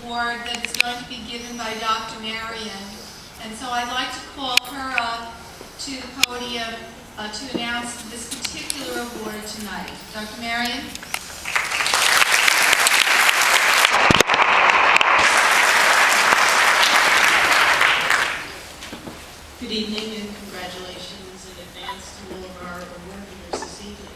award that is going to be given by Dr. Marion. And so I'd like to call her up to the podium to announce this particular award tonight. Dr. Marion? Good evening and congratulations in advance to all of our award winners this evening.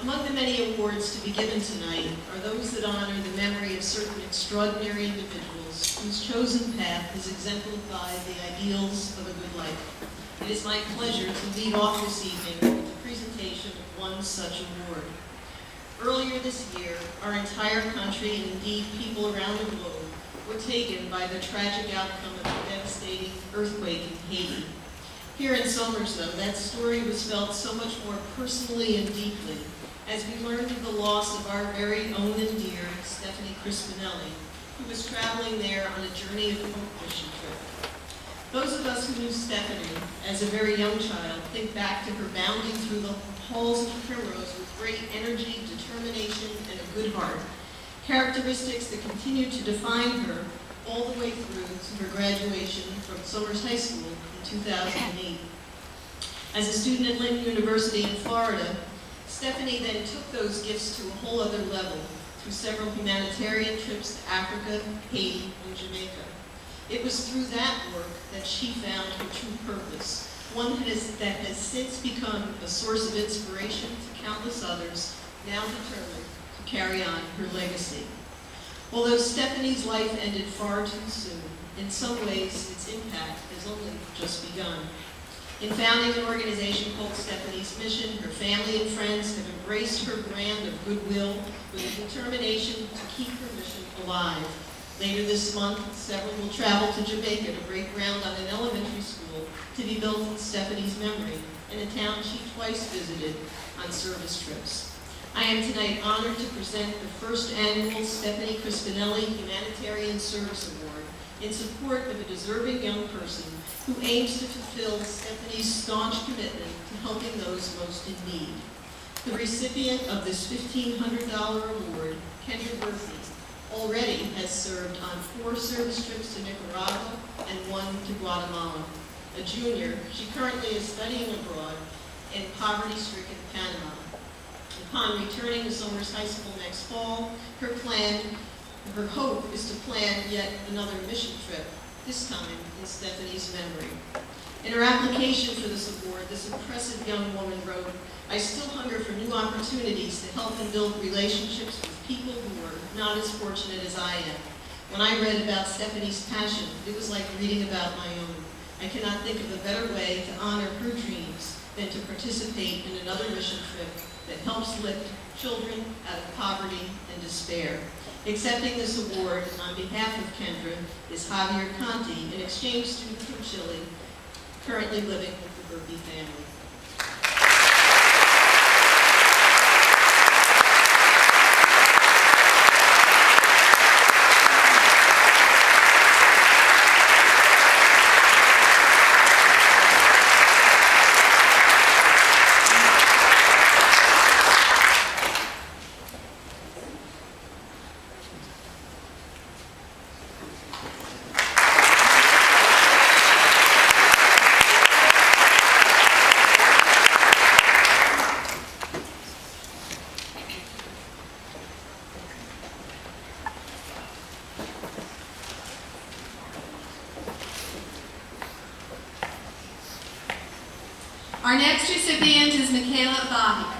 Among the many awards to be given tonight are those that honor the memory of certain extraordinary individuals whose chosen path has exemplified the ideals of a good life. It is my pleasure to lead off this evening with the presentation of one such award. Earlier this year, our entire country, and indeed people around the globe, were taken by the tragic outcome of the devastating earthquake in Haiti. Here in Somers, though, that story was felt so much more personally and deeply as we learned of the loss of our very own and dear Stephanie Crispinelli, who was traveling there on a Journey of Hope mission trip. Those of us who knew Stephanie as a very young child think back to her bounding through the halls of Primrose with great energy, determination, and a good heart, characteristics that continue to define her all the way through to her graduation from Somers High School in 2008. As a student at Lynn University in Florida, Stephanie then took those gifts to a whole other level through several humanitarian trips to Africa, Haiti, and Jamaica. It was through that work that she found her true purpose, one that has since become a source of inspiration to countless others now determined to carry on her legacy. Although Stephanie's life ended far too soon, in some ways its impact has only just begun. In founding an organization called Stephanie's Mission, her family and friends have embraced her brand of goodwill with a determination to keep her mission alive. Later this month, several will travel to Jamaica to break ground on an elementary school to be built in Stephanie's memory in a town she twice visited on service trips. I am tonight honored to present the first annual Stephanie Crispinelli Humanitarian Service Award in support of a deserving young person who aims to fulfill Stephanie's staunch commitment to helping those most in need. The recipient of this $1,500 award, Kendra Burpee, already has served on 4 service trips to Nicaragua and 1 to Guatemala. A junior, she currently is studying abroad in poverty-stricken Panama. Upon returning to Somers High School next fall, her hope is to plan yet another mission trip, this time in Stephanie's memory. In her application for this award, this impressive young woman wrote, "I still hunger for new opportunities to help and build relationships with people who are not as fortunate as I am. When I read about Stephanie's passion, it was like reading about my own. I cannot think of a better way to honor her dreams than to participate in another mission trip that helps lift children out of poverty and despair." Accepting this award on behalf of Kendra is Javier Conti, an exchange student from Chile, currently living with the Burpee family. Our next recipient is Michaela Bobby.